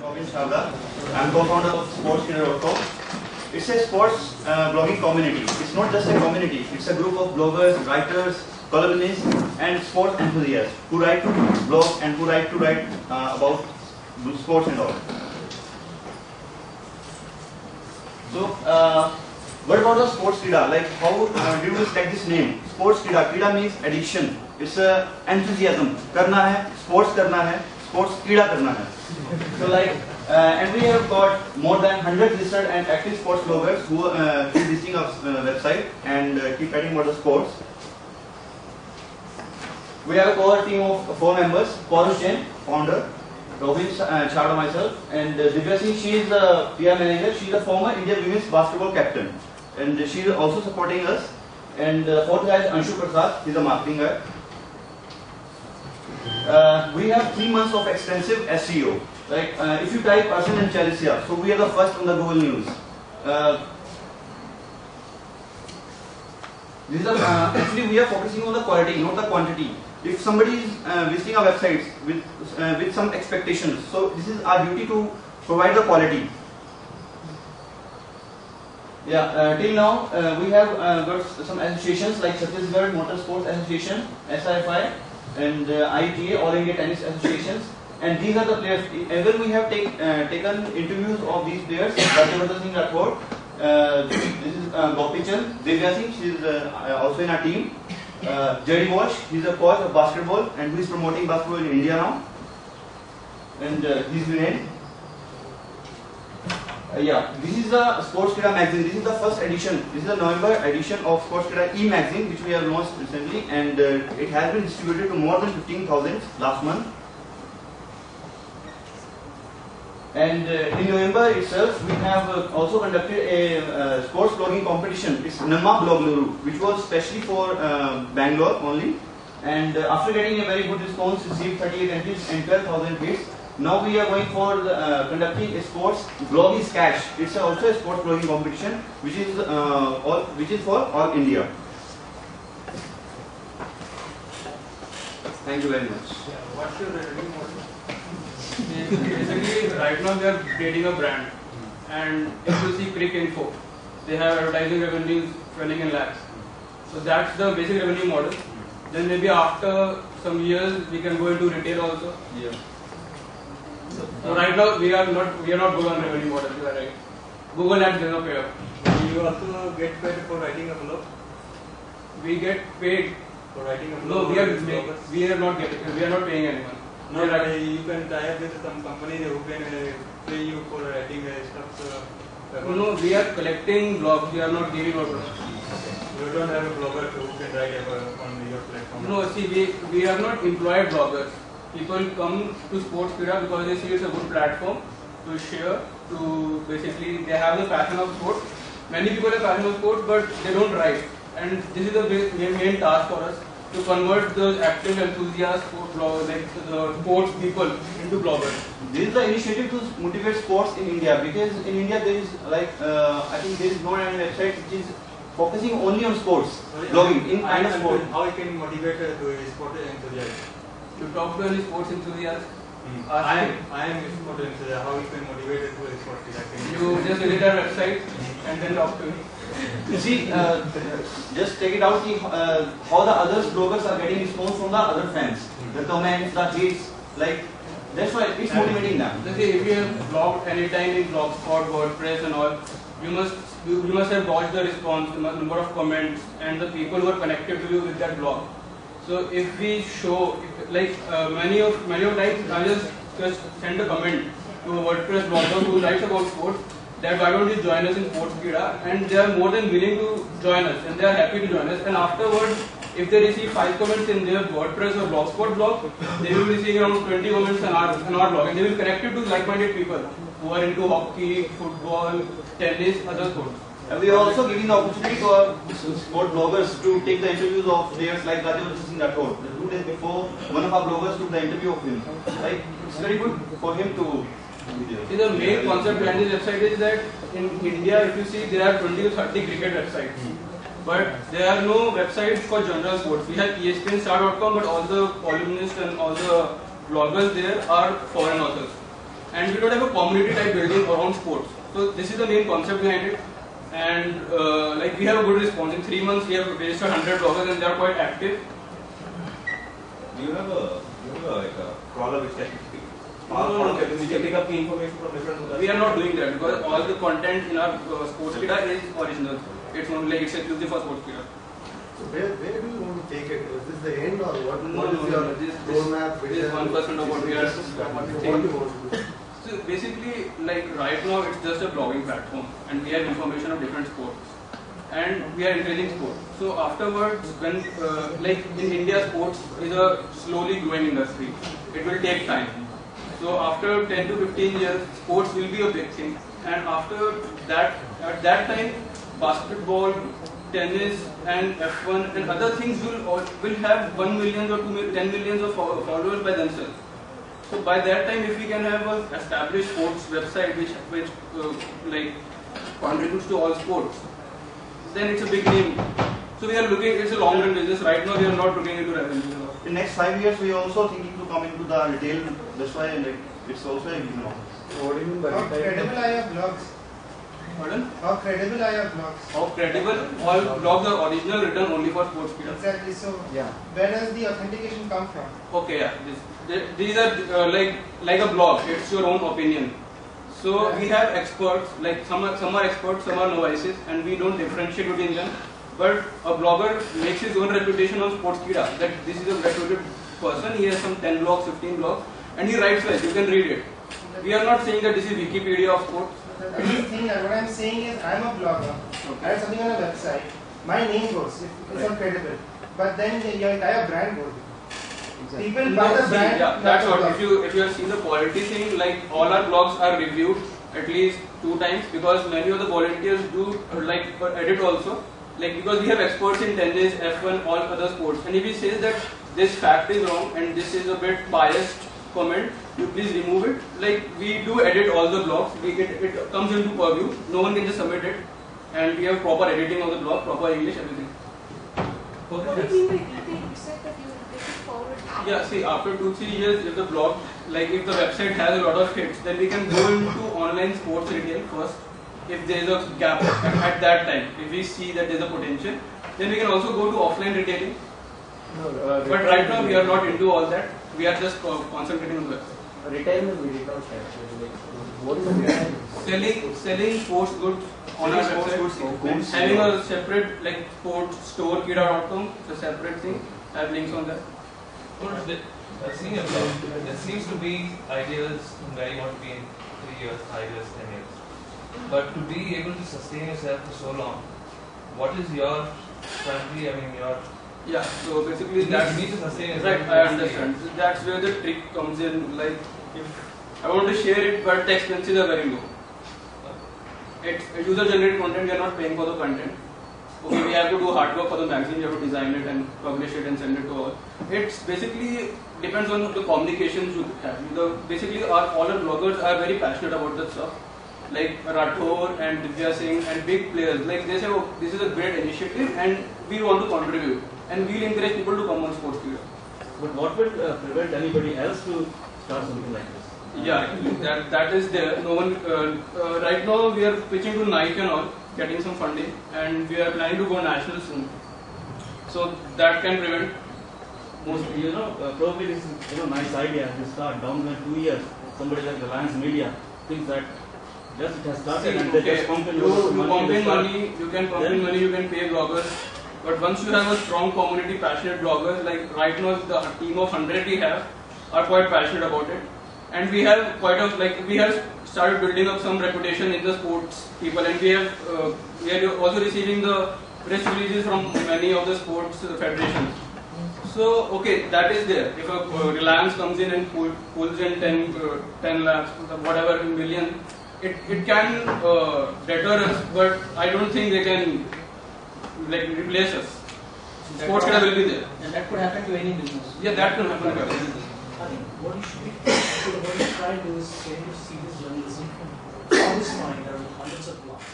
I'm co-founder of sportskeeda.com. It's a sports blogging community. It's not just a community. It's a group of bloggers, writers, columnists, and sports enthusiasts who write to blog and who write about sports and all. So, what about the sportskeeda? Like, how did we select this name? Sportskeeda. Keeda means addiction. It's enthusiasm. Karna hai, sports karna hai, sports keeda karna hai. So, like, and we have got more than 100 registered and active sports bloggers who keep visiting our website and keep writing about the sports. We have a core team of 4 members: Parush Jain, founder; Robin Chawda, myself; and Divya Singh. She is the PR manager. She is a former India women's basketball captain, and she is also supporting us. And the 4th guy is Anshu Prasad. He is a marketing guy. We have 3 months of extensive SEO. Like, if you type Arsenal and Chelsea, so we are the first on the Google News. Actually, we are focusing on the quality, not the quantity. If somebody is visiting our websites with some expectations, so this is our duty to provide the quality. Yeah, till now we have got some associations like Chhattisgarh Motorsports Association, SIFI, and ITA, All India Tennis Associations. And these are the players. Even we have taken interviews of these players. Dec12 Singh Rathod, this is Gopi Chand, Divya Singh, she is also in our team. Jerry Walsh, he is a coach of basketball and who is promoting basketball in India now. And his name. Yeah, this is the Sportskeeda magazine. This is the first edition. This is the November edition of Sportskeeda e-magazine, which we have launched recently, and it has been distributed to more than 15,000 last month. And in November itself, we have also conducted a sports blogging competition. It's Namma Blogluru, which was specially for Bangalore only. And after getting a very good response, received 38 entries and 12,000 hits. Now we are going for conducting a sports blogging sketch. It's also a sports blogging competition, which is for all India. Thank you very much. Yeah, what's your revenue model? Basically, right now they are creating a brand, and if you see Crick Info, they have advertising revenues running in lakhs. So that's the basic revenue model. Then maybe after some years we can go into retail also. Yeah. So right now we are not good on revenue model. You are right. Google Ads does not pay up. You also get paid for writing a blog? We get paid For writing a blog? No, we are not paying anyone. No, you can tie up with some company who can pay you for writing stuff. No, we are collecting blogs. We are not giving out blogs. You don't have a blogger who can write on your platform? No, see, we are not employed bloggers. People come to Sportskeeda because they see it's a good platform to share, to basically, they have the passion of sports. Many people have passion of sports, but they don't write. And this is the main task for us, to convert those active enthusiasts, like the sports people, into bloggers. This is the initiative to motivate sports in India, because in India there is like I think there is no any website which is focusing only on sports, blogging in kind of sport. How you can motivate to sport enthusiast? To talk to any sports enthusiast. I am a sport enthusiast. How you can motivate to a sport enthusiast? You just visit our website and then talk to me. You see, just take it out how the other bloggers are getting response from the other fans, the comments, the hits, like that's why it's motivating them. So see, if you have blogged anytime in Blogspot, WordPress and all, you must have watched the response, the number of comments, and the people who are connected to you with that blog. So if we show, like many of times, I just send a comment to a WordPress blogger who writes about sports, that why don't you join us in Sportskeeda, and they are more than willing to join us, and they are happy to join us. And afterwards, if they receive 5 comments in their WordPress or Blogspot blog, they will receive around 20 comments in our blog, and they will connect you to like-minded people who are into hockey, football, tennis, other sports. And we are also giving the opportunity to our sport bloggers to take the interviews of players like Dec12 Singh Rathod. 2 days before, one of our bloggers took the interview of him. Like, it's very good for him to. See, the main concept behind this website is that in India, if you see, there are 20 to 30 cricket websites. But there are no websites for general sports. We have ESPN Star.com, but all the columnists and all the bloggers there are foreign authors. and we don't have a community type building around sports. So this is the main concept behind it, and like we have a good response. In 3 months we have registered 100 bloggers and they are quite active. Do you have like a crawler which can No. pick up the information from different? We are not doing that because all the content in our Sportspedia is original. It's not like it's exclusive for Sportspedia. So where do you want to take it? Is this the end or what? No, What is your roadmap? This is 1% of what we are thinking. So basically, like right now, it's just a blogging platform, and we have information of different sports, and we are encouraging sports. So afterwards, when like in India, sports is a slowly growing industry. It will take time. So after 10 to 15 years, sports will be a big thing, and after that, at that time, basketball, tennis, and F1 and other things will have 1 million or 10 millions of followers by themselves. So by that time, if we can have an established sports website which like contributes to all sports, then it's a big name. So we are looking. It's a long-term business. Right now, we are not looking into revenue. In next 5 years, we are also thinking to come into the retail. That's why like, it's also a What do you mean by How credible are your blogs? Pardon? How credible are your blogs? How credible? All blogs are original, written only for Sportspedia. Exactly. So Yeah. where does the authentication come from? Okay, yeah. These are like a blog. It's your own opinion. So we have experts. Like some are experts, some are novices, and we don't differentiate between them. But a blogger makes his own reputation on Sportspedia. That this is a reputed person. He has some 10 blogs, 15 blogs, and he writes well. You can read it. We are not saying that this is Wikipedia of sports. The thing that what I'm saying is I'm a blogger. I have something on a website. My name goes. It's not credible. But then your entire brand goes. People buy the brand. Yeah, that's what. If you have seen the quality thing, like all our blogs are reviewed at least 2 times because many of the volunteers do like edit also. Like because we have experts in tennis, F1, all other sports, and if he says that this fact is wrong and this is a bit biased comment, you please remove it. Like we do edit all the blogs. It comes into purview. No one can just submit it, and we have proper editing of the blog, proper English, everything. What do you mean by editing? You said that you will take it forward. Yeah, see, after 2-3 years, if the blog, like if the website has a lot of hits, then we can go into online sports retail first. If there is a gap at that time, if we see that there is a potential, then we can also go to offline retailing. But right now, we are not into all that. We are just concentrating on the website. Retail and retail what is the retail? Selling sports goods on our website. Having a separate like sports store kida.com, it's a separate thing. I have links on that. Seeing a blog, there seems to be ideas where you want to be in 3 years, 5 years, 10 years. But to be able to sustain yourself for so long, what is your strategy? I mean, your Yeah, so basically that's need to sustain yourself. right. I understand. So that's where the trick comes in. Like, if I want to share it, but the expenses are very low. It's user-generated content. We are not paying for the content. Okay, we have to do hard work for the magazine. We have to design it and publish it and send it to all. It's basically depends on the communications you have. Basically, all our bloggers are very passionate about that stuff. Like Rathore and Divya Singh and big players, like they say, oh, this is a great initiative and we want to contribute and we'll encourage people to come on Sportspedia. But what will prevent anybody else to start something like this? Yeah, that is there. No one right now we are pitching to Nike and all, getting some funding, and we are planning to go national soon. So that can prevent most. Probably this is nice idea to start down the 2 years. Somebody like Reliance Media thinks that just it has started and they just pump in you pump in money, you can pump in money, you can pay bloggers. But once you have a strong community, passionate bloggers, like right now the team of 100 we have are quite passionate about it, and we have we have started building up some reputation in the sports people, and we are also receiving the press releases from many of the sports federations. So okay, that is there. If a Reliance comes in and pulls in 10 lakhs, whatever million, it can deter us, but I don't think they can replace us. Sportspedia will be there. And that could happen to any business. Yeah, that can happen to any business. I think what you try to do is get into serious journalism from all this point. There are hundreds of blogs.